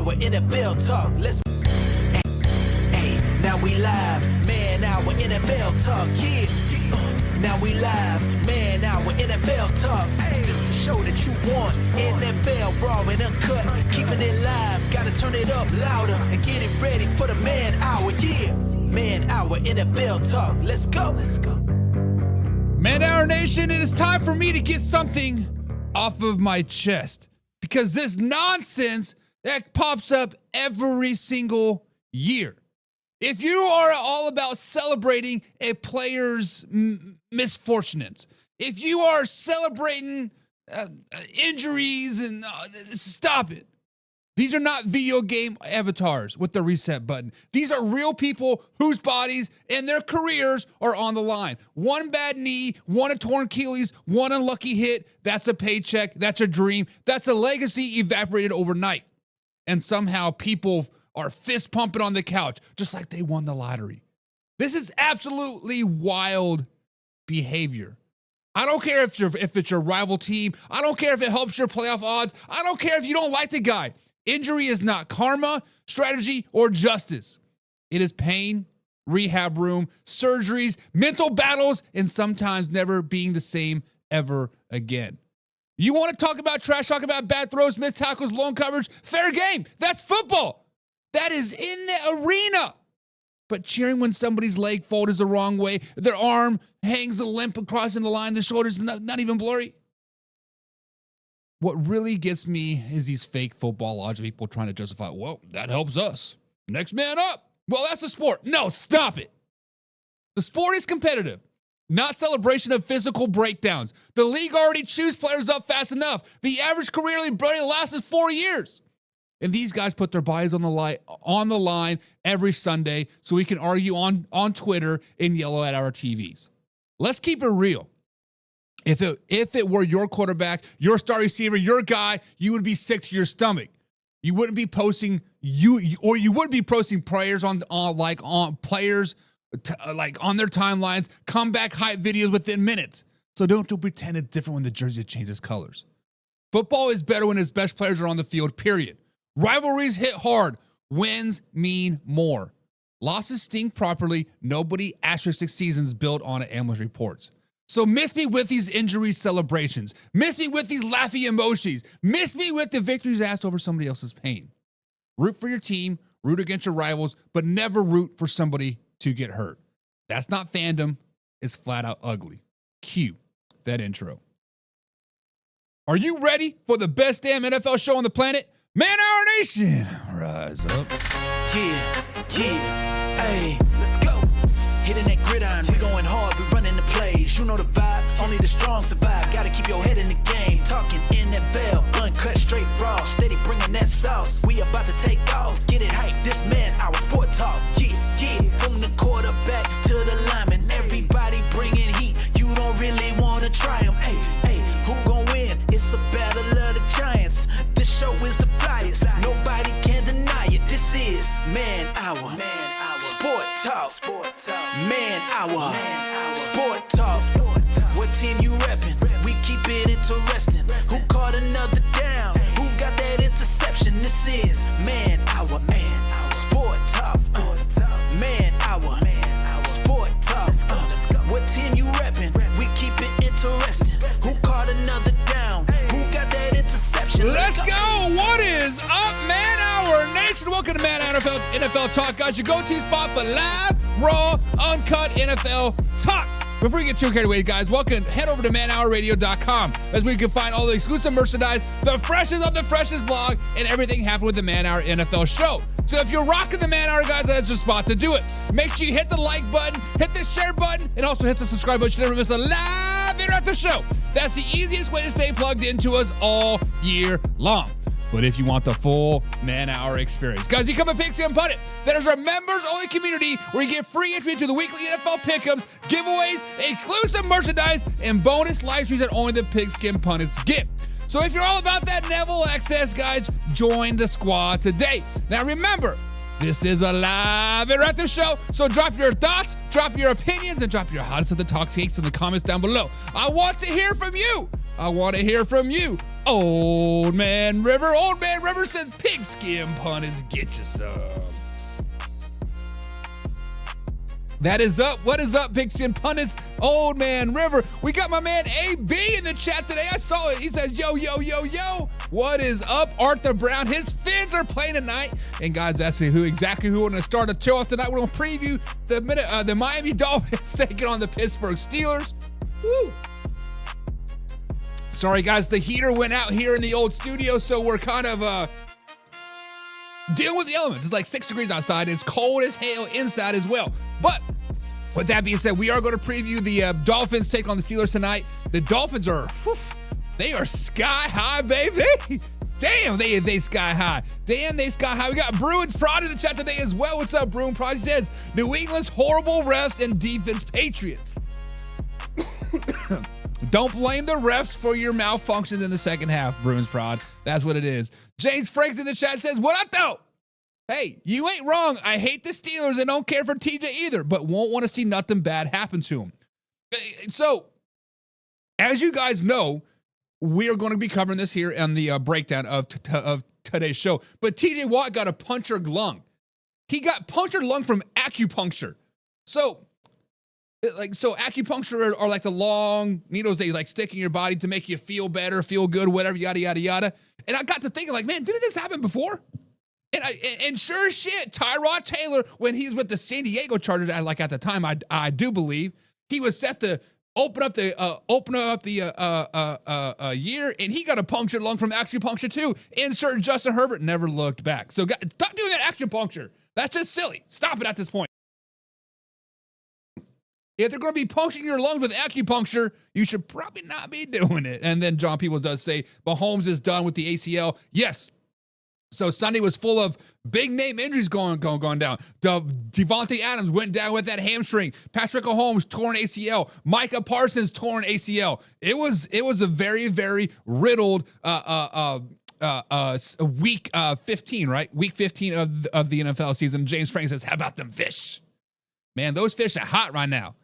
Hour NFL talk. Let's now we live. Man Hour NFL talk. Yeah. Now we live. Man Hour NFL talk. This is the show that you want. NFL raw and uncut. Keeping it live. Gotta turn it up louder and get it ready for the Man Hour. Yeah. Man Hour NFL talk. Let's go. Man Hour Nation, it is time for me to get something off of my chest, because this nonsense that pops up every single year. If you are all about celebrating a player's misfortunes, if you are celebrating injuries, and stop it. These are not video game avatars with the reset button. These are real people whose bodies and their careers are on the line. One bad knee, one a torn Achilles, one unlucky hit. That's a paycheck. That's a dream. That's a legacy evaporated overnight. And somehow people are fist pumping on the couch just like they won the lottery. This is absolutely wild behavior. I don't care if it's your rival team. I don't care if it helps your playoff odds. I don't care if you don't like the guy. Injury is not karma, strategy, or justice. It is pain, rehab room, surgeries, mental battles, and sometimes never being the same ever again. You want to talk about trash, talk about bad throws, missed tackles, blown coverage, fair game. That's football. That is in the arena. But cheering when somebody's leg folds the wrong way, their arm hangs a limp across in the line, the shoulder's not even blurry. What really gets me is these fake football logic people trying to justify, well, that helps us. Next man up. Well, that's the sport. No, stop it. The sport is competitive, not celebration of physical breakdowns. The league already chews players up fast enough. The average career lasts 4 years. And these guys put their bodies on the line every Sunday so we can argue on Twitter and yell at our TVs. Let's keep it real. If it were your quarterback, your star receiver, your guy, you would be sick to your stomach. You wouldn't be posting you would be posting prayers on players on their timelines, comeback hype videos within minutes. So don't pretend it's different when the jersey changes colors. Football is better when its best players are on the field, period. Rivalries hit hard. Wins mean more. Losses sting properly. Nobody asterisk seasons built on endless reports. So miss me with these injury celebrations. Miss me with these laughing emojis. Miss me with the victories asked over somebody else's pain. Root for your team, root against your rivals, but never root for somebody to get hurt. That's not fandom. It's flat out ugly. Cue that intro. Are you ready for the best damn NFL show on the planet? Man Hour Nation, rise up. Yeah, hey, let's go. Hitting that gridiron, we going hard, we running the plays. You know the vibe, only the strong survive. Gotta keep your head in the game. Talking NFL, uncut, straight raw. Steady bringing that sauce. We about to take off, get it hype. This Man Hour sport talk. Yeah, from the quarterback to the lineman. Everybody bringing heat. You don't really want to try them. Hey, who gon' win? It's a battle of the giants. This show is the flyest. Nobody can deny it. This is Man Hour. Sport talk. Man Hour. Sport talk. What team you reppin'? We keep it interesting. Who caught another down? Who got that interception? This is Man Hour. Sport talk. Man Hour. Sport talk. What team you reppin'? We keep it interesting. Who caught another down? Who got that interception? Let's go. What is up, Man Hour Nation? Welcome to Man Hour NFL Talk, guys. Your go-to spot for live, raw, uncut NFL talk. Before we get too carried away, guys, head over to manhourradio.com as we can find all the exclusive merchandise, the freshest of the freshest blog, and everything happening with the Man Hour NFL show. So if you're rocking the Man Hour, guys, that's the spot to do it. Make sure you hit the like button, hit the share button, and also hit the subscribe button so you never miss a live interactive show. That's the easiest way to stay plugged into us all year long. But if you want the full Man Hour experience, guys, become a Pigskin Pundit. That is our members-only community where you get free entry into the weekly NFL pick'ems, giveaways, exclusive merchandise, and bonus live streams that only the Pigskin Pundits get. So if you're all about that level access, guys, join the squad today. Now remember, this is a live interactive show, so drop your thoughts, drop your opinions, and drop your hottest of the talk takes in the comments down below. I want to hear from you. I want to hear from you. Old Man River. Old Man River says, pigskin punters, get you some. That is up. What is up, Pigskin Pundits? Old Man River. We got my man AB in the chat today. I saw it. He says, yo, yo, yo, yo. What is up, Arthur Brown? His Fins are playing tonight. And guys, that's exactly who we're going to start the show off tonight. We're going to preview the Miami Dolphins taking on the Pittsburgh Steelers. Woo. Sorry, guys. The heater went out here in the old studio, so we're kind of dealing with the elements. It's like 6 degrees outside. It's cold as hell inside as well. But with that being said, we are going to preview the Dolphins take on the Steelers tonight. The Dolphins are, they are sky high, baby. Damn, they sky high. Damn, they sky high. We got Bruins Prod in the chat today as well. What's up, Bruin Prod? He says, New England's horrible refs and defense Patriots. Don't blame the refs for your malfunctions in the second half, Bruins Prod. That's what it is. James Franks in the chat says, what up, though? Hey, you ain't wrong. I hate the Steelers and don't care for TJ either, but won't want to see nothing bad happen to him. So, as you guys know, we are going to be covering this here on the breakdown of today's show. But TJ Watt got a punctured lung. He got punctured lung from acupuncture. So acupuncture are like the long needles they like stick in your body to make you feel better, feel good, whatever, yada, yada, yada. And I got to thinking like, man, didn't this happen before? And sure as shit, Tyrod Taylor, when he was with the San Diego Chargers, like at the time, I do believe he was set to open up the year, and he got a punctured lung from acupuncture too. Insert Justin Herbert never looked back. So stop doing that acupuncture. That's just silly. Stop it at this point. If they're going to be puncturing your lungs with acupuncture, you should probably not be doing it. And then John Peebles does say Mahomes is done with the ACL. Yes. So Sunday was full of big name injuries going down. Devontae Adams went down with that hamstring. Patrick Mahomes torn ACL. Micah Parsons torn ACL. It was a very, very riddled week 15, right? Week 15 of the NFL season. James Frank says, how about them fish? Man, those fish are hot right now.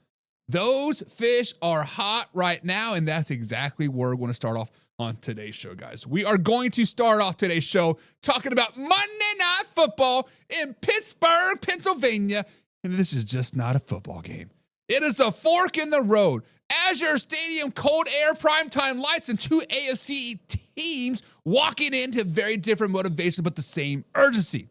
Those fish are hot right now, and that's exactly where we're going to start off on today's show, guys. We are going to start off today's show talking about Monday Night Football in Pittsburgh, Pennsylvania, and this is just not a football game. It is a fork in the road. Azure Stadium, cold air, primetime lights, and two AFC teams walking into very different motivations but the same urgency.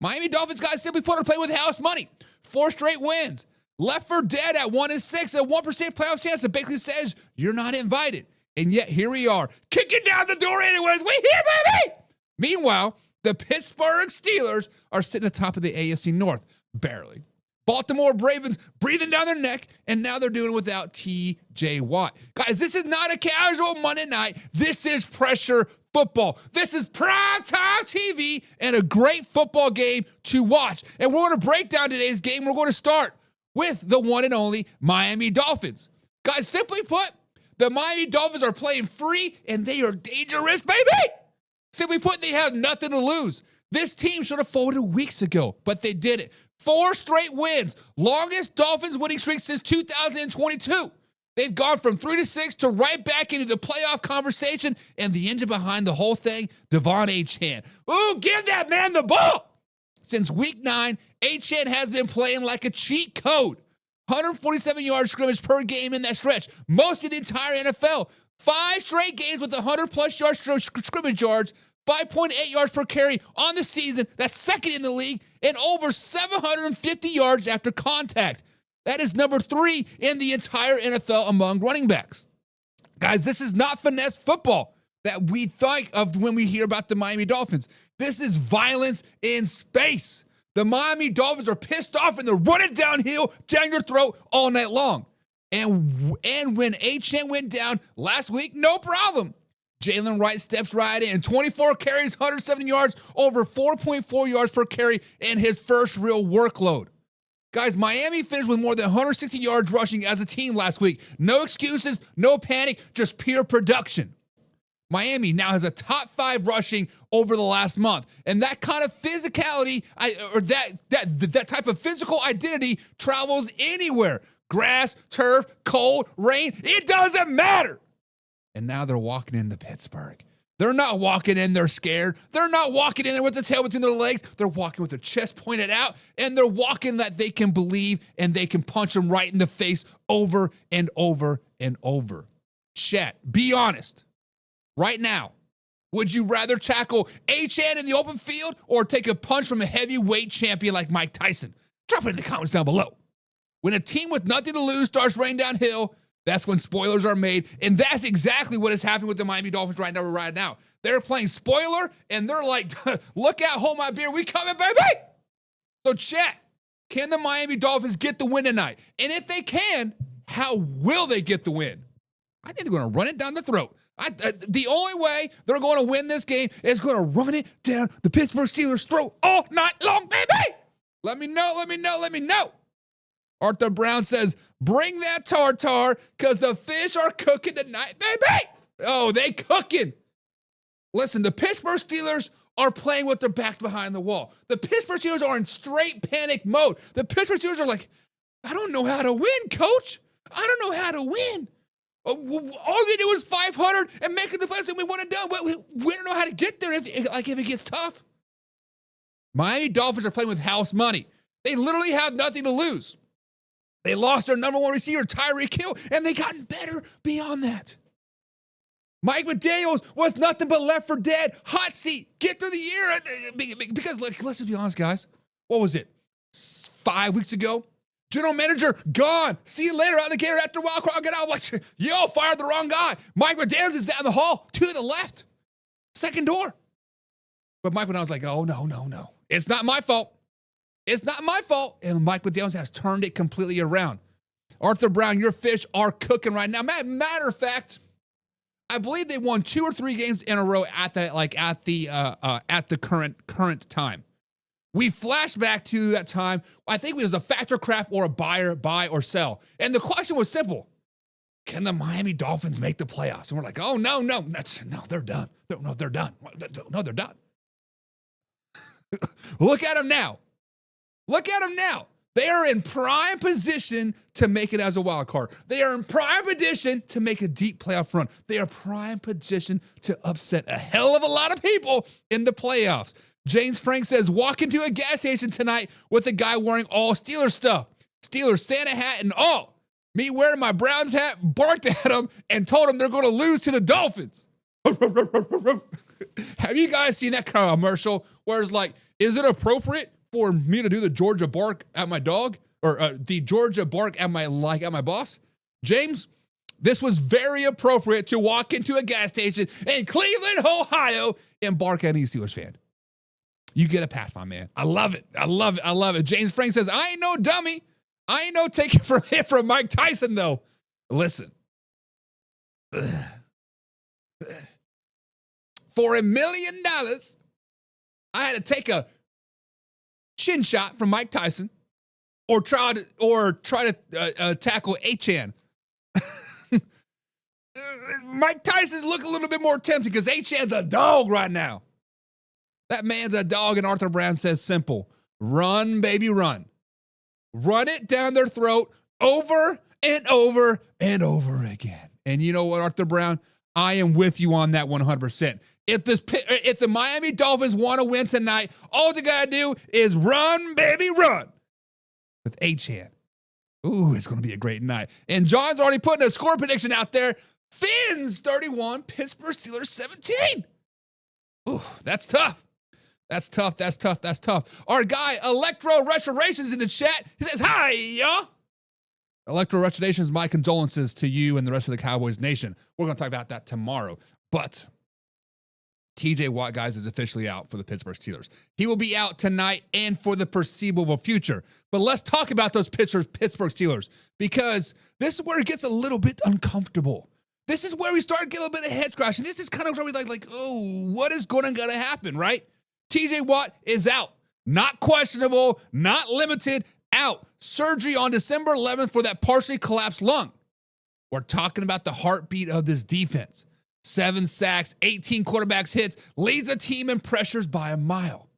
Miami Dolphins, guys, simply put, are playing with house money. 4 straight wins. Left for dead at 1-6, a 1% playoff chance that basically says you're not invited. And yet here we are, kicking down the door anyways. We here, baby! Meanwhile, the Pittsburgh Steelers are sitting at the top of the AFC North, barely. Baltimore Ravens breathing down their neck, and now they're doing it without TJ Watt. Guys, this is not a casual Monday night. This is pressure football. This is primetime TV and a great football game to watch. And we're going to break down today's game. We're going to start with the one and only Miami Dolphins. Guys, simply put, the Miami Dolphins are playing free, and they are dangerous, baby. Simply put, they have nothing to lose. This team should have folded weeks ago, but they did it. 4 straight wins, longest Dolphins winning streak since 2022. They've gone from 3-6 to right back into the playoff conversation, and the engine behind the whole thing, Devon Achane. Ooh, give that man the ball. Since week 9, Achane has been playing like a cheat code. 147 yards scrimmage per game in that stretch. Most of the entire NFL. 5 straight games with 100-plus yards scrimmage yards. 5.8 yards per carry on the season. That's second in the league. And over 750 yards after contact. That is number 3 in the entire NFL among running backs. Guys, this is not finesse football that we think of when we hear about the Miami Dolphins. This is violence in space. The Miami Dolphins are pissed off and they're running downhill down your throat all night long. And when Achane went down last week, no problem. Jalen Wright steps right in. 24 carries, 107 yards, over 4.4 yards per carry in his first real workload. Guys, Miami finished with more than 160 yards rushing as a team last week. No excuses, no panic, just pure production. Miami now has a top 5 rushing over the last month. And that kind of physicality, that type of physical identity travels anywhere. Grass, turf, cold, rain, it doesn't matter. And now they're walking into Pittsburgh. They're not walking in there scared. They're not walking in there with the tail between their legs. They're walking with their chest pointed out, and they're walking that they can believe, and they can punch them right in the face over and over and over. Chat, be honest. Right now, would you rather tackle Achane in the open field or take a punch from a heavyweight champion like Mike Tyson? Drop it in the comments down below. When a team with nothing to lose starts raining downhill, that's when spoilers are made, and that's exactly what is happening with the Miami Dolphins right now. They're playing spoiler, and they're like, look out, hold my beer, we coming, baby! So chat, can the Miami Dolphins get the win tonight? And if they can, how will they get the win? I think they're going to run it down the throat. The only way they're going to win this game is going to run it down the Pittsburgh Steelers' throat all night long, baby! Let me know. Arthur Brown says, bring that tartar, because the fish are cooking tonight, baby! Oh, they cooking. Listen, the Pittsburgh Steelers are playing with their backs behind the wall. The Pittsburgh Steelers are in straight panic mode. The Pittsburgh Steelers are like, I don't know how to win, coach. I don't know how to win. All we do is 500 and make it the playoffs that we want to do. We don't know how to get there if it gets tough. Miami Dolphins are playing with house money. They literally have nothing to lose. They lost their number one receiver, Tyreek Hill, and they gotten better beyond that. Mike McDaniels was nothing but left for dead. Hot seat. Get through the year. Because let's be honest, guys. What was it? 5 weeks ago? General manager, gone. See you later, alligator, after a while. I'll get out. Like, yo, fired the wrong guy. Mike McDaniels is down the hall to the left. Second door. But Mike McDaniels was like, oh, no. It's not my fault. It's not my fault. And Mike McDaniels has turned it completely around. Arthur Brown, your fish are cooking right now. Matter of fact, I believe they won 2 or 3 games in a row at the current time. We flash back to that time. I think it was a factor crap or a buy or sell. And the question was simple. Can the Miami Dolphins make the playoffs? And we're like, oh, no, they're done. They're done. No, they're done. Look at them now. They are in prime position to make it as a wild card. They are in prime position to make a deep playoff run. They are prime position to upset a hell of a lot of people in the playoffs. James Frank says, walk into a gas station tonight with a guy wearing all Steelers stuff. Steelers Santa hat and all. Me wearing my Browns hat, barked at him and told him they're going to lose to the Dolphins. Have you guys seen that commercial where it's like, is it appropriate for me to do the Georgia bark at my dog or the Georgia bark at my boss? James, this was very appropriate to walk into a gas station in Cleveland, Ohio and bark at any Steelers fan. You get a pass, my man. I love it. James Frank says, I ain't no dummy. I ain't no taking for hit from Mike Tyson, though. Listen. For $1 million, I had to take a chin shot from Mike Tyson or try to tackle Achane. Mike Tyson's look a little bit more tempting because Achane's a dog right now. That man's a dog, and Arthur Brown says simple. Run, baby, run. Run it down their throat over and over and over again. And you know what, Arthur Brown? I am with you on that 100%. If the Miami Dolphins want to win tonight, all they got to do is run, baby, run. With Achane. Ooh, it's going to be a great night. And John's already putting a score prediction out there. Fins 31, Pittsburgh Steelers 17. Ooh, that's tough. That's tough. Our guy, Electro Restorations in the chat. He says, hi, y'all. Electro Restorations, my condolences to you and the rest of the Cowboys Nation. We're going to talk about that tomorrow. But TJ Watt, guys, is officially out for the Pittsburgh Steelers. He will be out tonight and for the foreseeable future. But let's talk about those Pittsburgh Steelers, because this is where it gets a little bit uncomfortable. This is where we start getting a little bit of head scratching. This is kind of where we like, oh, what is going to happen, right? TJ Watt is out. Not questionable, not limited, out. Surgery on December 11th for that partially collapsed lung. We're talking about the heartbeat of this defense. 7 sacks, 18 quarterbacks hits, leads the team in pressures by a mile.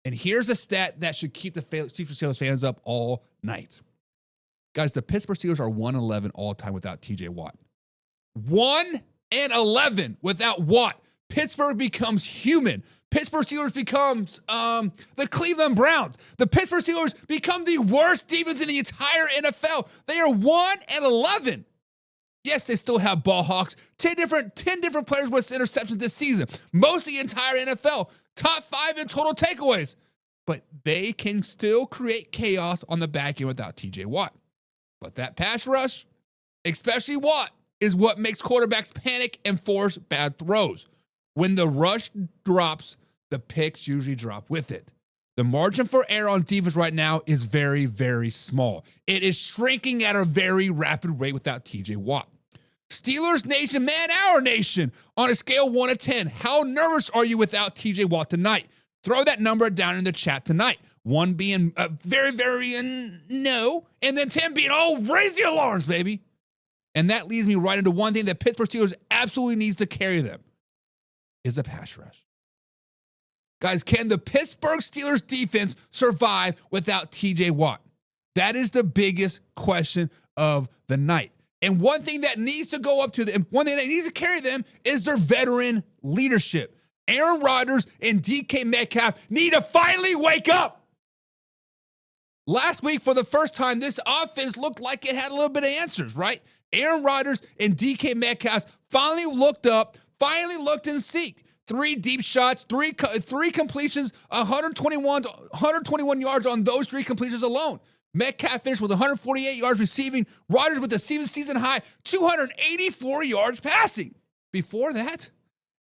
And here's a stat that should keep the Steelers fans up all night. Guys, the Pittsburgh Steelers are 1-11 all time without TJ Watt. 1-11. 1-11 without Watt. Pittsburgh becomes human. Pittsburgh Steelers becomes the Cleveland Browns. The Pittsburgh Steelers become the worst defense in the entire NFL. They are 1-11. Yes, they still have ball hawks. 10 different players with interceptions this season. Most of the entire NFL. Top 5 in total takeaways. But they can still create chaos on the back end without TJ Watt. But that pass rush, especially Watt, is what makes quarterbacks panic and force bad throws. When the rush drops, the picks usually drop with it. The margin for error on defense right now is very, very small. It is shrinking at a very rapid rate without TJ Watt. Steelers Nation, man, our nation, on a scale of 1 to 10, how nervous are you without TJ Watt tonight? Throw that number down in the chat tonight. 1 being very, very no, and then 10 being, oh, raise the alarms, baby. And that leads me right into one thing that Pittsburgh Steelers absolutely needs to carry them, is a pass rush. Guys, can the Pittsburgh Steelers defense survive without TJ Watt? That is the biggest question of the night. And one thing that needs to go up to them, one thing that needs to carry them is their veteran leadership. Aaron Rodgers and DK Metcalf need to finally wake up. Last week, for the first time, this offense looked like it had a little bit of answers, right? Aaron Rodgers and DK Metcalf finally looked up, finally looked and seek. 3 deep shots, three completions, 121 yards on those 3 completions alone. Metcalf finished with 148 yards receiving. Rodgers with a season high 284 yards passing. Before that,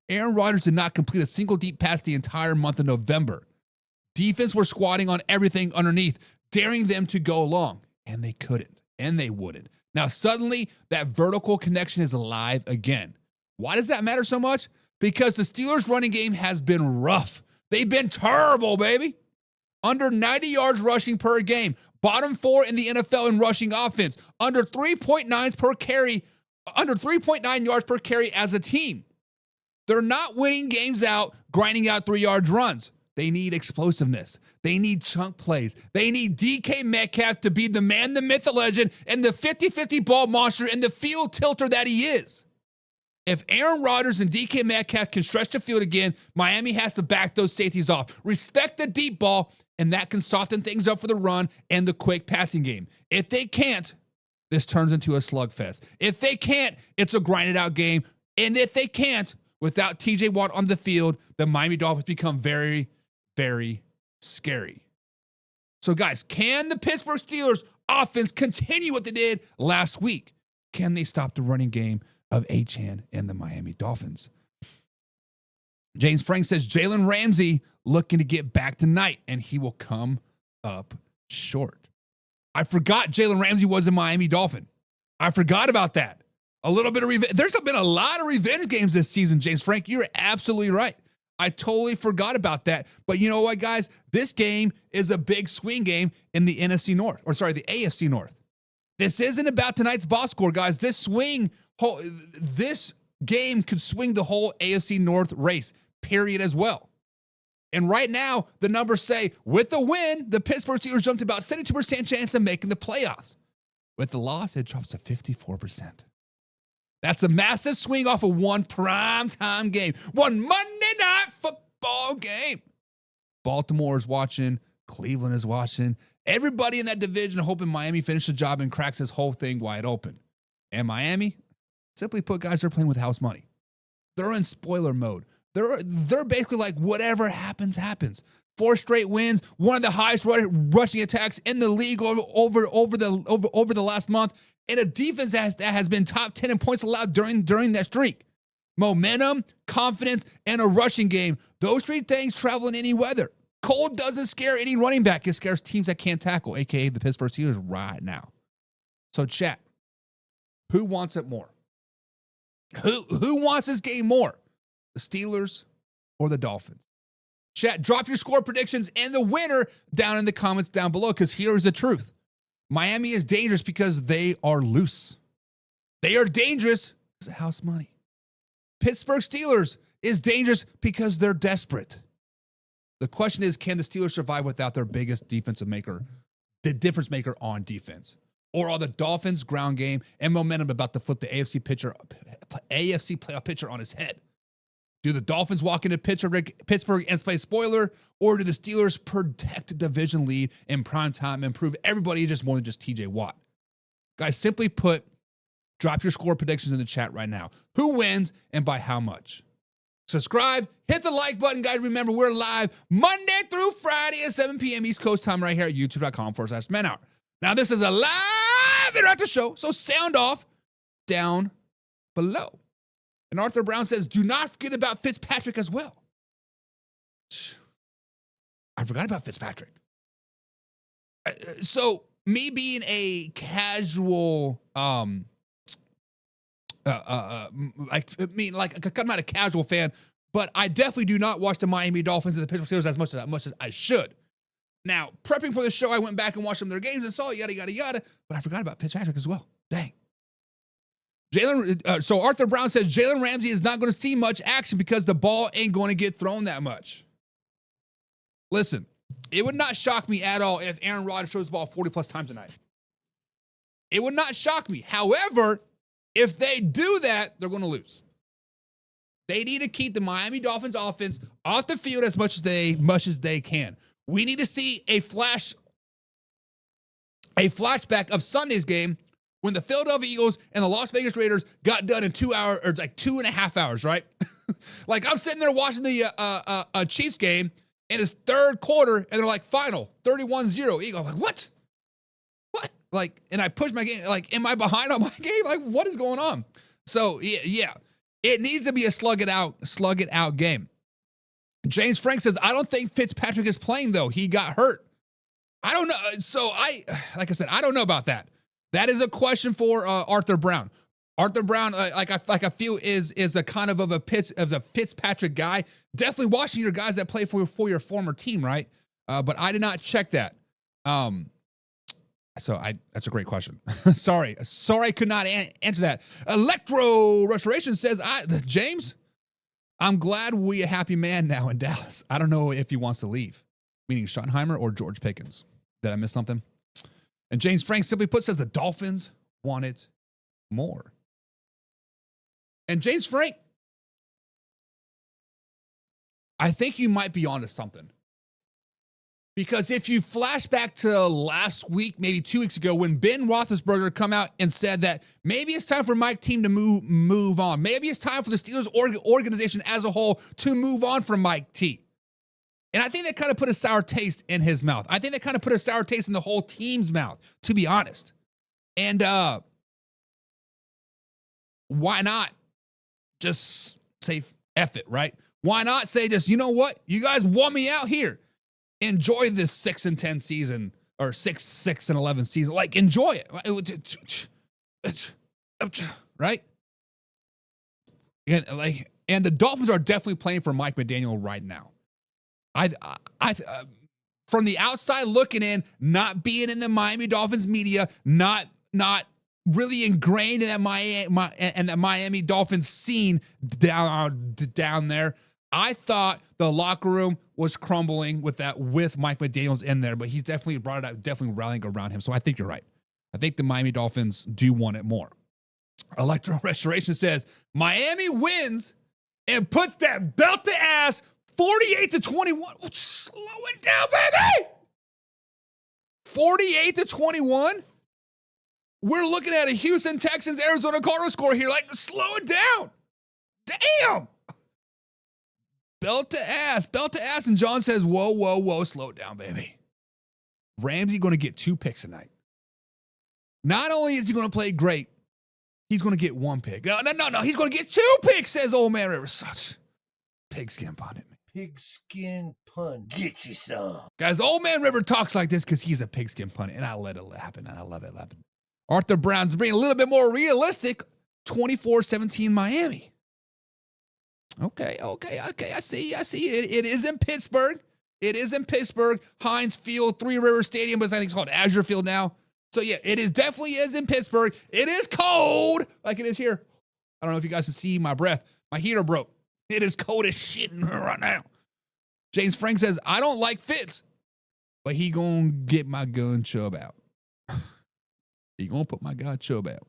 Aaron Rodgers did not complete a single deep pass the entire month of November. Defense were squatting on everything underneath, daring them to go long, and they couldn't, and they wouldn't. Now suddenly, that vertical connection is alive again. Why does that matter so much? Because the Steelers' running game has been rough. They've been terrible, baby. Under 90 yards rushing per game. Bottom 4 in the NFL in rushing offense. Under 3.9 per carry. Under 3.9 yards per carry as a team. They're not winning games out, grinding out 3-yard runs. They need explosiveness. They need chunk plays. They need DK Metcalf to be the man, the myth, the legend, and the 50-50 ball monster and the field tilter that he is. If Aaron Rodgers and DK Metcalf can stretch the field again, Miami has to back those safeties off. Respect the deep ball, and that can soften things up for the run and the quick passing game. If they can't, this turns into a slugfest. If they can't, it's a grinded out game. And if they can't, without TJ Watt on the field, the Miami Dolphins become very, very scary. So guys, can the Pittsburgh Steelers offense continue what they did last week? Can they stop the running game of Achane and the Miami Dolphins? James Frank says Jalen Ramsey looking to get back tonight, and he will come up short. I forgot Jalen Ramsey was a Miami Dolphin. I forgot about that. A little bit of revenge. There's been a lot of revenge games this season, James Frank. You're absolutely right. I totally forgot about that. But you know what, guys? This game is a big swing game in the NFC North, or sorry, the AFC North. This isn't about tonight's box score, guys. This game could swing the whole AFC North race, period, as well. And right now, the numbers say, with the win, the Pittsburgh Steelers jumped about 72% chance of making the playoffs. With the loss, it drops to 54%. That's a massive swing off of one primetime game, one Monday Night Football game. Baltimore is watching. Cleveland is watching. Everybody in that division hoping Miami finishes the job and cracks this whole thing wide open. And Miami, simply put, guys, they're playing with house money. They're in spoiler mode. They're basically like, whatever happens, happens. 4 straight wins, one of the highest rushing attacks in the league over the last month, and a defense that has been top 10 in points allowed during that streak. Momentum, confidence, and a rushing game. Those 3 things travel in any weather. Cold doesn't scare any running back. It scares teams that can't tackle, a.k.a. the Pittsburgh Steelers right now. So chat, who wants it more? Who wants this game more? The Steelers or the Dolphins? Chat, drop your score predictions and the winner down in the comments down below, because here's the truth. Miami is dangerous because they are loose. They are dangerous because of house money. Pittsburgh Steelers is dangerous because they're desperate. The question is, can the Steelers survive without their biggest defensive maker, the difference maker on defense? Or are the Dolphins' ground game and momentum about to flip the AFC playoff picture on his head? Do the Dolphins walk into Pittsburgh and play spoiler, or do the Steelers protect the division lead in prime time and prove everybody is just more than just TJ Watt? Guys, simply put, drop your score predictions in the chat right now. Who wins and by how much? Subscribe, hit the like button, guys. Remember, we're live Monday through Friday at 7 p.m. East Coast time right here at youtube.com/menhour. Now, this is a live interactive show, so sound off down below. And Arthur Brown says, do not forget about Fitzpatrick as well. I forgot about Fitzpatrick. So, me being a casual, I'm not a casual fan, but I definitely do not watch the Miami Dolphins and the Pittsburgh Steelers as much as I should. Now, prepping for the show, I went back and watched some of their games and saw yada, yada, yada, but I forgot about Fitzpatrick as well. Dang. So Arthur Brown says Jalen Ramsey is not going to see much action because the ball ain't going to get thrown that much. Listen, it would not shock me at all if Aaron Rodgers throws the ball 40-plus times tonight. It would not shock me. However, if they do that, they're going to lose. They need to keep the Miami Dolphins offense off the field as much as they can. We need to see a flashback of Sunday's game when the Philadelphia Eagles and the Las Vegas Raiders got done in 2 hours, or like 2.5 hours, right? Like, I'm sitting there watching the Chiefs game, and it's third quarter, and they're like, final, 31-0. Eagles. I'm like, what? What? Like, and I push my game. Like, am I behind on my game? Like, what is going on? So, yeah. It needs to be a slug it out game. James Frank says, I don't think Fitzpatrick is playing, though. He got hurt. I don't know. So, like I said, I don't know about that. That is a question for Arthur Brown. Arthur Brown, I feel is a kind of a Fitzpatrick guy. Definitely watching your guys that play for your former team, right? But I did not check that. That's a great question. Sorry, I could not answer that. Electro Restoration says, James, I'm glad we a happy man now in Dallas. I don't know if he wants to leave, meaning Schottenheimer or George Pickens. Did I miss something? And James Frank simply put says the Dolphins want it more. And James Frank, I think you might be onto something. Because if you flash back to last week, maybe 2 weeks ago, when Ben Roethlisberger come out and said that maybe it's time for Mike Team to move on. Maybe it's time for the Steelers organization as a whole to move on from Mike T. And I think that kind of put a sour taste in his mouth. I think that kind of put a sour taste in the whole team's mouth, to be honest. And why not just say F it, right? Why not say just, you know what? You guys want me out here. Enjoy this 6-10 season or 6-11 season. Like, enjoy it. Right? And the Dolphins are definitely playing for Mike McDaniel right now. I from the outside looking in, not being in the Miami Dolphins media, not really ingrained in that Miami Dolphins scene down there. I thought the locker room was crumbling with Mike McDaniels in there, but he's definitely brought it out, definitely rallying around him. So I think you're right. I think the Miami Dolphins do want it more. Electro Restoration says Miami wins and puts that belt to ass 48-21. Slow it down, baby. 48-21. We're looking at a Houston Texans, Arizona Cardinals score here. Like, slow it down. Damn. Belt to ass. And John says, whoa, slow it down, baby. Ramsey going to get 2 picks tonight. Not only is he going to play great, he's going to get 1 pick. No. He's going to get 2 picks, says Old Man River. Such pigskin pun. Pigskin pun. Get you some. Guys, Old Man River talks like this because he's a pigskin pun, and I let it happen, and I love it. Arthur Brown's being a little bit more realistic. 24-17 Miami. Okay. I see. It is in Pittsburgh. Heinz Field, Three River Stadium, but I think it's called Azure Field now. So yeah, it is definitely is in Pittsburgh. It is cold, like it is here. I don't know if you guys can see my breath. My heater broke. It is cold as shit in here right now. James Frank says, I don't like Fitz, but he gonna get my gun chub out. He gonna put my guy Chubb out.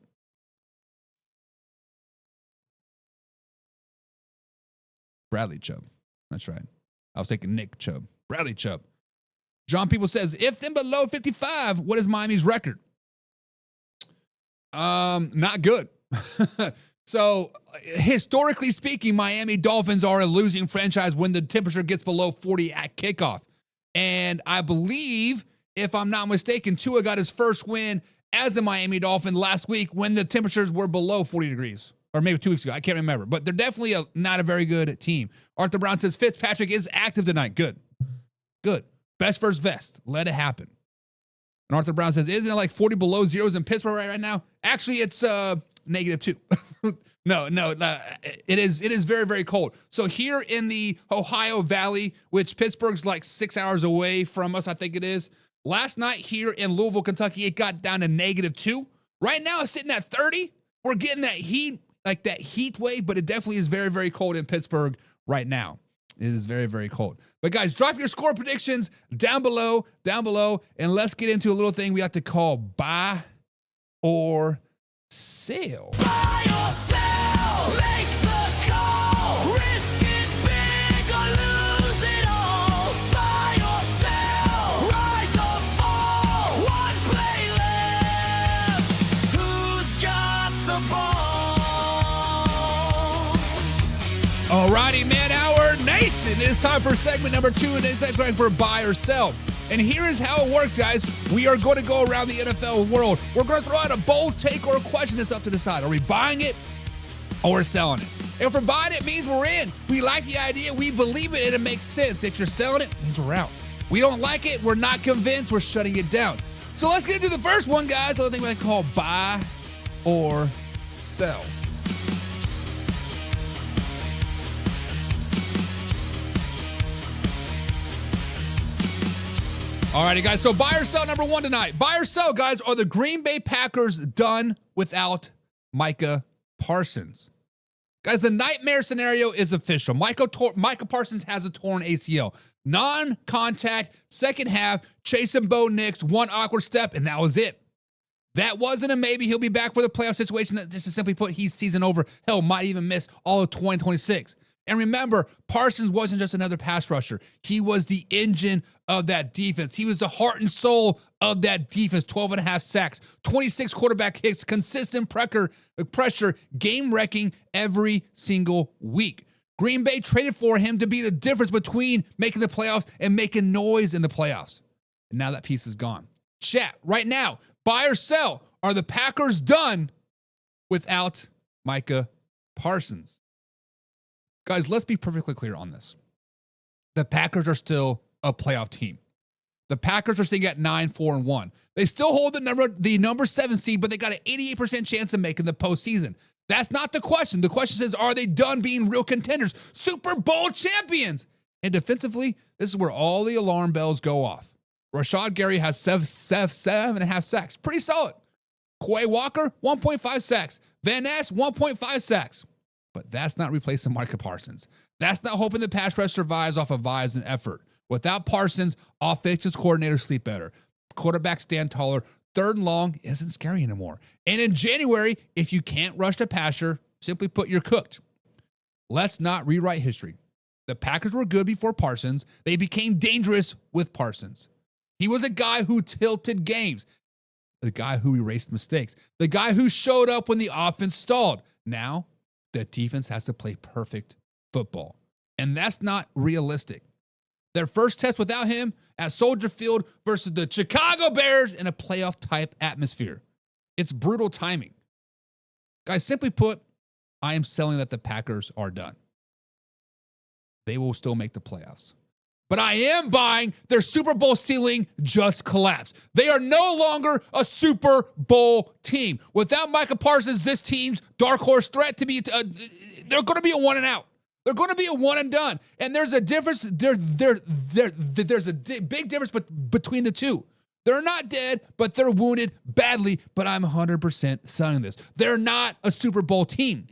Bradley Chubb. That's right. I was thinking Nick Chubb. Bradley Chubb. John People says, if then below 55, what is Miami's record? Not good. So, historically speaking, Miami Dolphins are a losing franchise when the temperature gets below 40 at kickoff. And I believe, if I'm not mistaken, Tua got his first win as the Miami Dolphin last week when the temperatures were below 40 degrees. Or maybe 2 weeks ago. I can't remember. But they're definitely not a very good team. Arthur Brown says, Fitzpatrick is active tonight. Good. Good. Best first vest. Let it happen. And Arthur Brown says, isn't it like 40 below zeros in Pittsburgh right now? Actually, it's -2. No, it is very, very cold. So here in the Ohio Valley, which Pittsburgh's like 6 hours away from us, I think it is. Last night here in Louisville, Kentucky, it got down to -2. Right now it's sitting at 30. We're getting that heat, like that heat wave, but it definitely is very, very cold in Pittsburgh right now. It is very, very cold. But guys, drop your score predictions down below, and let's get into a little thing we have to call buy or sell. Buy or sell, make the call, risk it big or lose it all. Buy or sell, rise or fall, one play left. Who's got the ball? Alrighty, man, our nation. It's time for segment number 2, and it's going for buy or sell. And here is how it works, guys. We are going to go around the NFL world. We're going to throw out a bold take or a question that's up to decide. Are we buying it or we're selling it? If we're buying it, it means we're in. We like the idea. We believe it, and it makes sense. If you're selling it, it means we're out. We don't like it. We're not convinced. We're shutting it down. So let's get into the first one, guys. The other thing we call buy or sell. Alrighty, guys. So buy or sell number 1 tonight. Buy or sell, guys. Are the Green Bay Packers done without Micah Parsons? Guys, the nightmare scenario is official. Micah Parsons has a torn ACL. Non-contact, second half, Chase and Bo Nix, one awkward step, and that was it. That wasn't a maybe. He'll be back for the playoff situation. That just to simply put, he's season over. Hell, might even miss all of 2026. And remember, Parsons wasn't just another pass rusher. He was the engine of that defense. He was the heart and soul of that defense. 12.5 sacks, 26 quarterback hits, consistent pressure, game-wrecking every single week. Green Bay traded for him to be the difference between making the playoffs and making noise in the playoffs. And now that piece is gone. Chat, right now, buy or sell. Are the Packers done without Micah Parsons? Guys, let's be perfectly clear on this. The Packers are still a playoff team. The Packers are sitting at 9-4-1. They still hold the number 7 seed, but they got an 88% chance of making the postseason. That's not the question. The question is, are they done being real contenders, Super Bowl champions? And defensively, this is where all the alarm bells go off. Rashad Gary has 7.5 sacks. Pretty solid. Quay Walker, 1.5 sacks. Van Ness, 1.5 sacks. But that's not replacing Micah Parsons. That's not hoping the pass rush survives off of vibes and effort. Without Parsons, offensive coordinators sleep better. Quarterbacks stand taller. 3rd and long isn't scary anymore. And in January, if you can't rush the passer, simply put, you're cooked. Let's not rewrite history. The Packers were good before Parsons. They became dangerous with Parsons. He was a guy who tilted games. The guy who erased mistakes. The guy who showed up when the offense stalled. Now, the defense has to play perfect football. And that's not realistic. Their first test without him at Soldier Field versus the Chicago Bears in a playoff-type atmosphere. It's brutal timing. Guys, simply put, I am selling that the Packers are done. They will still make the playoffs. But I am buying their Super Bowl ceiling just collapsed. They are no longer a Super Bowl team. Without Micah Parsons, this team's dark horse threat to be, they're going to be a one and out. They're going to be a one and done. And there's a difference. There's a big difference between the two. They're not dead, but they're wounded badly. But I'm 100% selling this. They're not a Super Bowl team.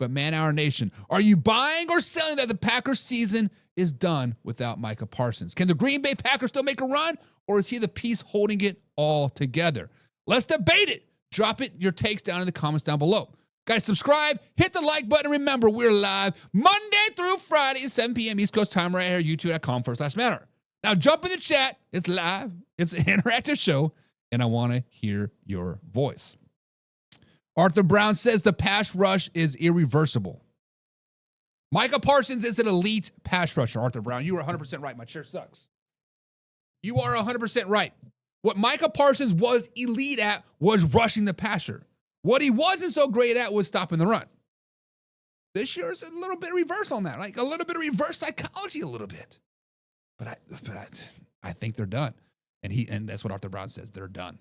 But man, our nation, are you buying or selling that the Packers season is done without Micah Parsons? Can the Green Bay Packers still make a run, or is he the piece holding it all together? Let's debate it. Drop it, your takes down in the comments down below. Guys, subscribe, hit the like button. Remember, we're live Monday through Friday at 7 p.m. East Coast time right here, youtube.com/Matter. Now, jump in the chat. It's live. It's an interactive show, and I want to hear your voice. Arthur Brown says the pass rush is irreversible. Micah Parsons is an elite pass rusher, Arthur Brown. You are 100% right. My chair sucks. You are 100% right. What Micah Parsons was elite at was rushing the passer. What he wasn't so great at was stopping the run. This year is a little bit reverse on that, like a little bit of reverse psychology, a little bit. But I think they're done, and that's what Arthur Brown says. They're done.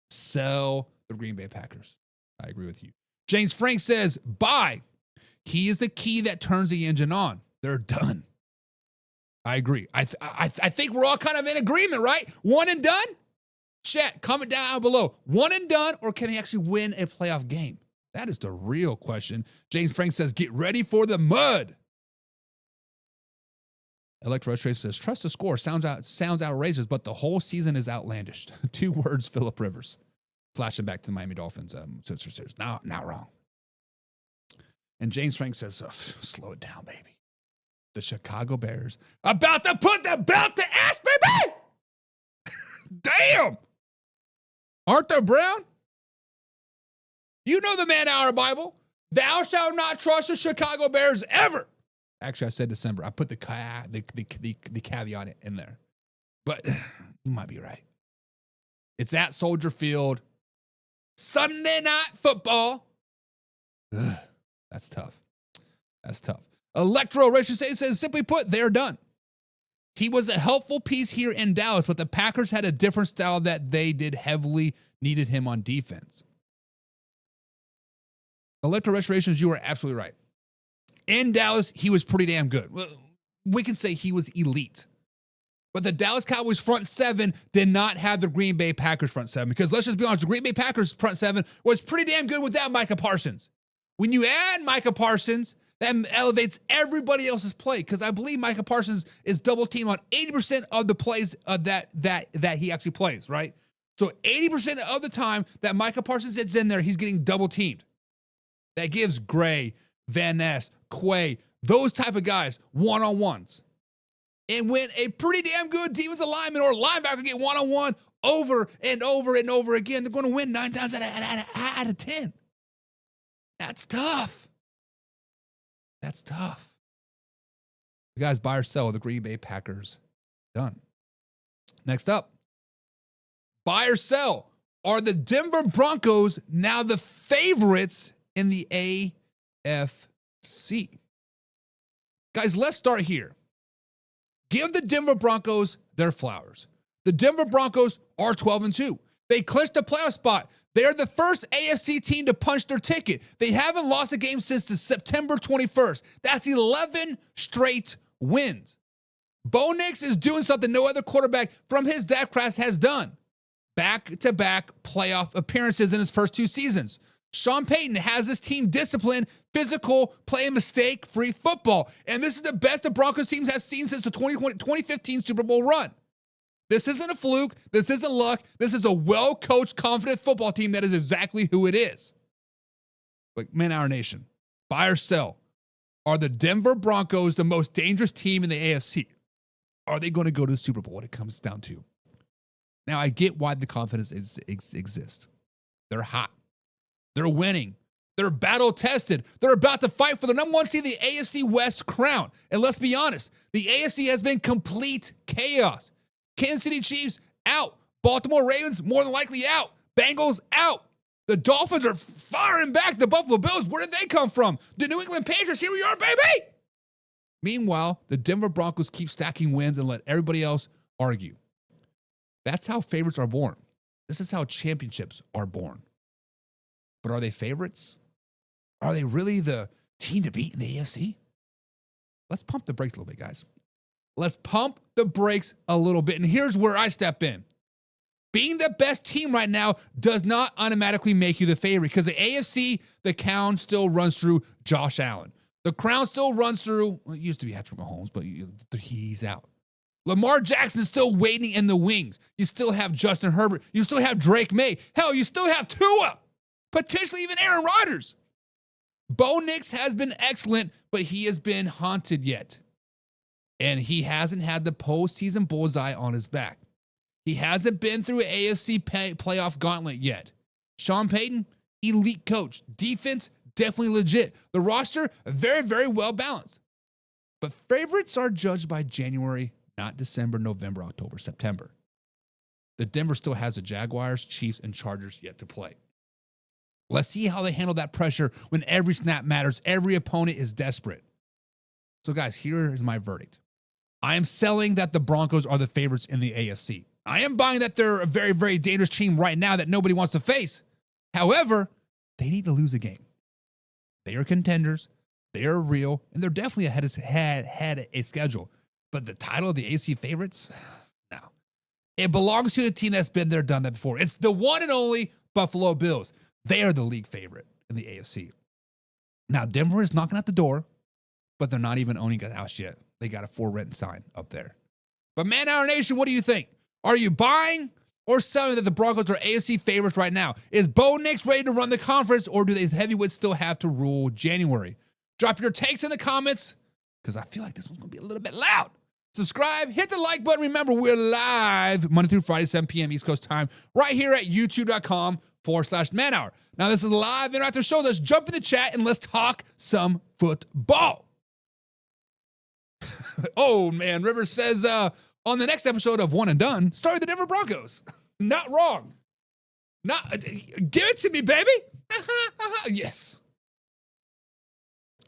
Sell the Green Bay Packers. I agree with you. James Frank says, buy. He is the key that turns the engine on. They're done. I agree. I think we're all kind of in agreement, right? One and done? Chat, comment down below. One and done, or can he actually win a playoff game? That is the real question. James Frank says, get ready for the mud. Electro says, trust the score. Sounds outrageous, but the whole season is outlandish. 2 words, Phillip Rivers. Flashing back to the Miami Dolphins. Not wrong. And James Frank says, slow it down, baby. The Chicago Bears about to put the belt to ass, baby! Damn! Arthur Brown? You know the man out of the Bible. Thou shalt not trust the Chicago Bears ever. Actually, I said December. I put the caveat in there. But you might be right. It's at Soldier Field. Sunday Night Football. Ugh, that's tough. That's tough. Electro Rachel says, simply put, they're done. He was a helpful piece here in Dallas, but the Packers had a different style that they did heavily needed him on defense. Electro Restorations, you are absolutely right. In Dallas, he was pretty damn good. Well, we can say he was elite. But the Dallas Cowboys front seven did not have the Green Bay Packers front seven, because let's just be honest, the Green Bay Packers front seven was pretty damn good without Micah Parsons. When you add Micah Parsons, that elevates everybody else's play, because I believe Micah Parsons is double teamed on 80% of the plays that he actually plays, right? So 80% of the time that Micah Parsons is in there, he's getting double teamed. That gives Gray, Van Ness, Quay, those type of guys one-on-ones. And when a pretty damn good defensive lineman or linebacker get one-on-one over and over and over again, they're going to win 9 times out of 10. That's tough. That's tough. The guys buy or sell the Green Bay Packers. Done. Next up. Buy or sell. Are the Denver Broncos now the favorites in the AFC? Guys, let's start here. Give the Denver Broncos their flowers. The Denver Broncos are 12-2. They clinched a playoff spot. They are the first AFC team to punch their ticket. They haven't lost a game since the September 21st. That's 11 straight wins. Bo Nix is doing something no other quarterback from his Dak class has done. Back-to-back playoff appearances in his first 2 seasons. Sean Payton has this team disciplined, physical, playing mistake-free football. And this is the best the Broncos teams have seen since the 2015 Super Bowl run. This isn't a fluke. This isn't luck. This is a well-coached, confident football team that is exactly who it is. But, man, our nation, buy or sell. Are the Denver Broncos the most dangerous team in the AFC? Are they going to go to the Super Bowl? What it comes down to. Now, I get why the confidence exists. They're hot. They're winning. They're battle-tested. They're about to fight for the number 1 seed in the AFC West crown. And let's be honest, the AFC has been complete chaos. Kansas City Chiefs, out. Baltimore Ravens, more than likely out. Bengals, out. The Dolphins are firing back. The Buffalo Bills, where did they come from? The New England Patriots, here we are, baby! Meanwhile, the Denver Broncos keep stacking wins and let everybody else argue. That's how favorites are born. This is how championships are born. But are they favorites? Are they really the team to beat in the AFC? Let's pump the brakes a little bit, guys. Let's pump the brakes a little bit. And here's where I step in. Being the best team right now does not automatically make you the favorite, because the AFC, the crown still runs through Josh Allen. The crown still runs through, well, it used to be Patrick Mahomes, but he's out. Lamar Jackson is still waiting in the wings. You still have Justin Herbert. You still have Drake May. Hell, you still have Tua. Potentially even Aaron Rodgers. Bo Nix has been excellent, but he has been haunted yet. And he hasn't had the postseason bullseye on his back. He hasn't been through an AFC playoff gauntlet yet. Sean Payton, elite coach. Defense, definitely legit. The roster, very, very well balanced. But favorites are judged by January, not December, November, October, September. The Denver still has the Jaguars, Chiefs, and Chargers yet to play. Let's see how they handle that pressure when every snap matters. Every opponent is desperate. So, guys, here is my verdict. I am selling that the Broncos are the favorites in the AFC. I am buying that they're a very, very dangerous team right now that nobody wants to face. However, they need to lose a game. They are contenders. They are real. And they're definitely had a schedule. But the title of the AFC favorites? No. It belongs to a team that's been there, done that before. It's the one and only Buffalo Bills. They are the league favorite in the AFC. Now, Denver is knocking at the door, but they're not even owning a house yet. They got a for rent sign up there. But Man Hour Nation, what do you think? Are you buying or selling that the Broncos are AFC favorites right now? Is Bo Nix ready to run the conference, or do the heavyweights still have to rule January? Drop your takes in the comments, because I feel like this one's going to be a little bit loud. Subscribe, hit the like button. Remember, we're live Monday through Friday, 7 p.m. East Coast time, right here at youtube.com/Man Hour. Now, this is a live interactive show. Let's jump in the chat and let's talk some football. Oh, man. Rivers says, on the next episode of One and Done, start the Denver Broncos. Not wrong. Give it to me, baby. Yes.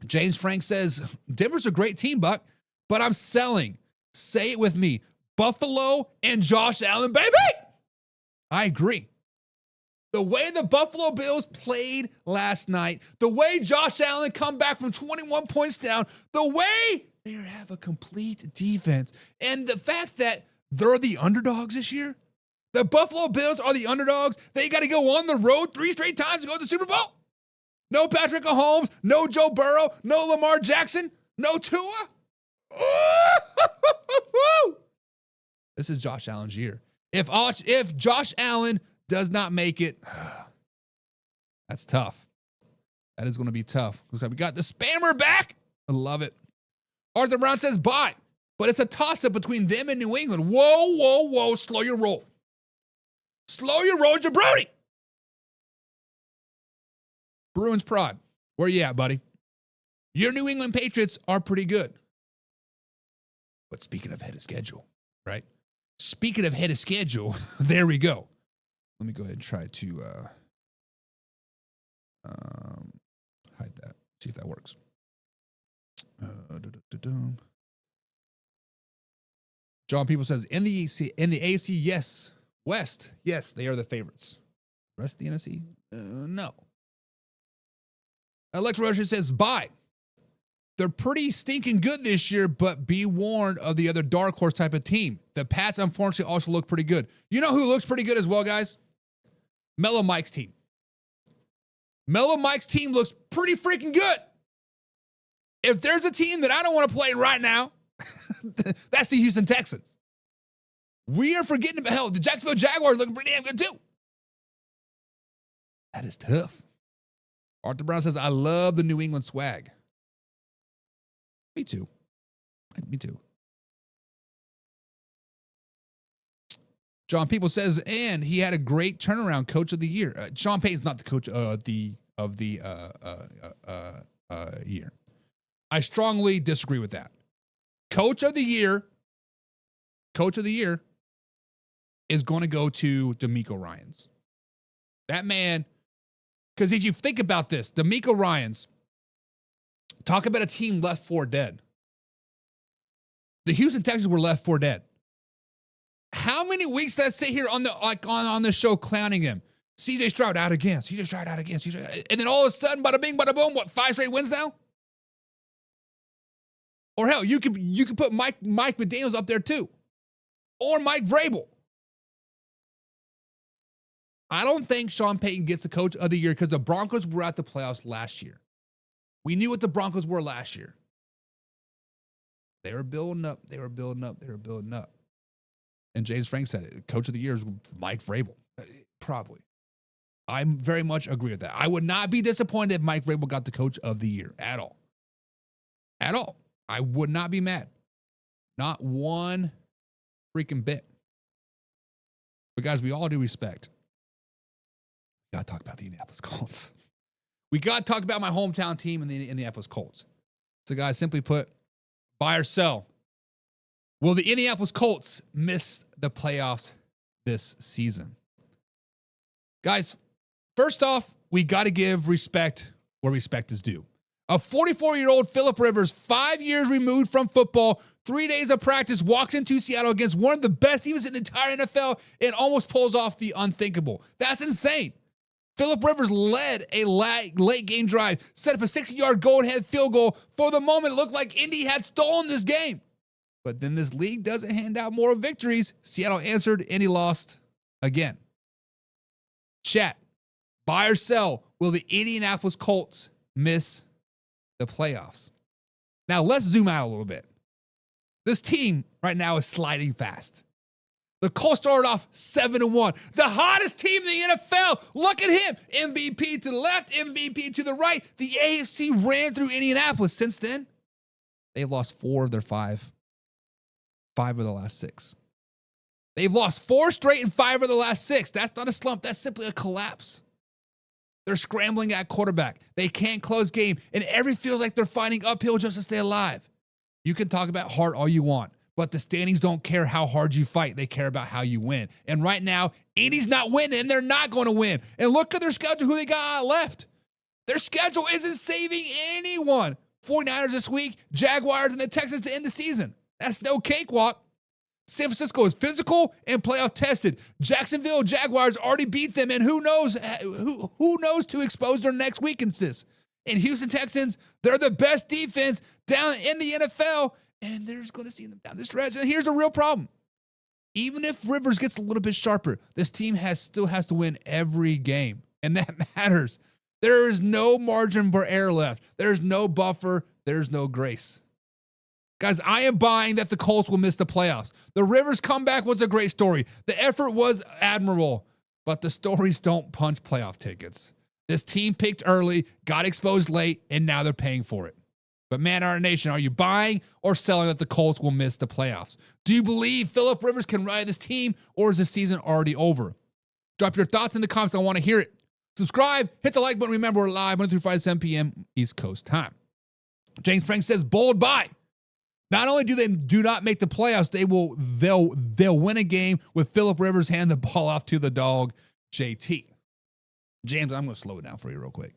James Frank says, Denver's a great team, Buck, but I'm selling. Say it with me. Buffalo and Josh Allen, baby. I agree. The way the Buffalo Bills played last night, the way Josh Allen come back from 21 points down, the way they have a complete defense, and the fact that they're the underdogs this year, the Buffalo Bills are the underdogs. They got to go on the road 3 straight times to go to the Super Bowl. No Patrick Mahomes, no Joe Burrow, no Lamar Jackson, no Tua. This is Josh Allen's year. If Josh Allen does not make it, that's tough. That is going to be tough. We got the spammer back. I love it. Arthur Brown says buy, but it's a toss-up between them and New England. Whoa, whoa, whoa. Slow your roll. Slow your roll, jabroni. Bruins Prod, where you at, buddy? Your New England Patriots are pretty good. But speaking of head of schedule, right? Speaking of head of schedule, there we go. Let me go ahead and try to hide that. See if that works. John People says in the AC, yes. West, yes, they are the favorites. Rest of the NFC, no. Electro Russia says buy. They're pretty stinking good this year, but be warned of the other dark horse type of team. The Pats, unfortunately, also look pretty good. You know who looks pretty good as well, guys? Mellow Mike's team. Mellow Mike's team looks pretty freaking good. If there's a team that I don't want to play right now, that's the Houston Texans. We are forgetting about, hell, the Jacksonville Jaguars looking pretty damn good too. That is tough. Arthur Brown says, I love the New England swag. Me too. Me too. John People says, and he had a great turnaround, coach of the year. Sean Payton's not the coach of the year. I strongly disagree with that. Coach of the year is going to go to DeMeco Ryans. That man, because if you think about this, DeMeco Ryans, talk about a team left for dead. The Houston Texans were left for dead. How many weeks did I sit here on the show clowning him? CJ Stroud out again. CJ Stroud out again. And then all of a sudden, bada bing, bada boom, what, 5 straight wins now? Or hell, you could put Mike McDaniels up there too. Or Mike Vrabel. I don't think Sean Payton gets the coach of the year because the Broncos were at the playoffs last year. We knew what the Broncos were last year. They were building up. And James Frank said it. Coach of the year is Mike Vrabel. Probably. I very much agree with that. I would not be disappointed if Mike Vrabel got the coach of the year at all. At all. I would not be mad. Not one freaking bit. But guys, we all do respect. We got to talk about the Indianapolis Colts. We got to talk about my hometown team in the Indianapolis Colts. So guys, simply put, buy or sell. Will the Indianapolis Colts miss the playoffs this season? Guys, first off, we got to give respect where respect is due. A 44-year-old Phillip Rivers, 5 years removed from football, 3 days of practice, walks into Seattle against one of the best teams in the entire NFL and almost pulls off the unthinkable. That's insane. Phillip Rivers led a late game drive, set up a 60-yard go-ahead field goal. For the moment, it looked like Indy had stolen this game. But then this league doesn't hand out more victories. Seattle answered, and he lost again. Chat, buy or sell, will the Indianapolis Colts miss the playoffs? Now, let's zoom out a little bit. This team right now is sliding fast. The Colts started off 7-1. The hottest team in the NFL. Look at him. MVP to the left, MVP to the right. The AFC ran through Indianapolis. Since then, they've lost 4 of their 5 of the last 6. They've lost 4 straight and 5 of the last 6. That's not a slump. That's simply a collapse. They're scrambling at quarterback. They can't close game. And every feels like they're fighting uphill just to stay alive. You can talk about heart all you want, but the standings don't care how hard you fight. They care about how you win. And right now, Indy's not winning, and they're not going to win. And look at their schedule, who they got left. Their schedule isn't saving anyone. 49ers this week, Jaguars, and the Texans to end the season. That's no cakewalk. San Francisco is physical and playoff tested. Jacksonville Jaguars already beat them, and who knows to expose their next weaknesses. And Houston Texans, they're the best defense down in the NFL, and they're just going to see them down the stretch. And here's the real problem. Even if Rivers gets a little bit sharper, this team still has to win every game, and that matters. There is no margin for error left. There's no buffer. There's no grace. Guys, I am buying that the Colts will miss the playoffs. The Rivers comeback was a great story. The effort was admirable, but the stories don't punch playoff tickets. This team picked early, got exposed late, and now they're paying for it. But man, our nation, are you buying or selling that the Colts will miss the playoffs? Do you believe Phillip Rivers can ride this team, or is the season already over? Drop your thoughts in the comments. I want to hear it. Subscribe, hit the like button. Remember, we're live Monday through Friday, 7 p.m. East Coast time. James Frank says, bold buy. Not only do they not make the playoffs, they'll win a game with Phillip Rivers hand the ball off to the dog, JT. James, I'm going to slow it down for you real quick.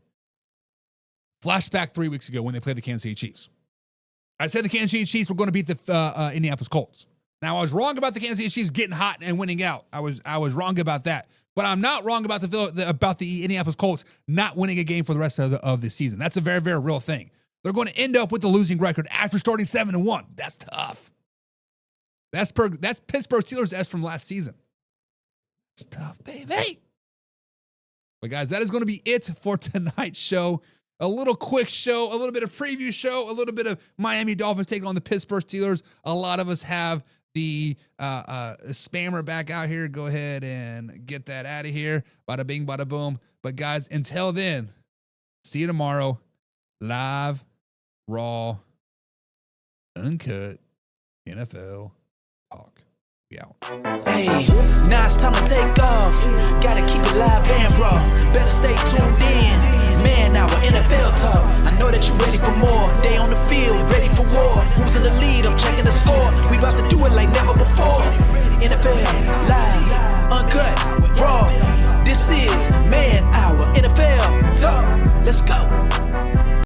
Flashback 3 weeks ago when they played the Kansas City Chiefs. I said the Kansas City Chiefs were going to beat the Indianapolis Colts. Now, I was wrong about the Kansas City Chiefs getting hot and winning out. I was wrong about that. But I'm not wrong about the Indianapolis Colts not winning a game for the rest of the season. That's a very, very real thing. They're going to end up with the losing record after starting 7-1. That's tough. That's Pittsburgh Steelers' S from last season. It's tough, baby. But guys, that is going to be it for tonight's show. A little quick show, a little bit of preview show, a little bit of Miami Dolphins taking on the Pittsburgh Steelers. A lot of us have the spammer back out here. Go ahead and get that out of here. Bada bing, bada boom. But guys, until then, see you tomorrow. Live, raw, uncut, NFL talk. We out. Hey, now it's time to take off. Gotta keep it live and raw. Better stay tuned in. Man, our NFL talk. I know that you're ready for more. They on the field, ready for war. Who's in the lead? I'm checking the score. We about to do it like never before.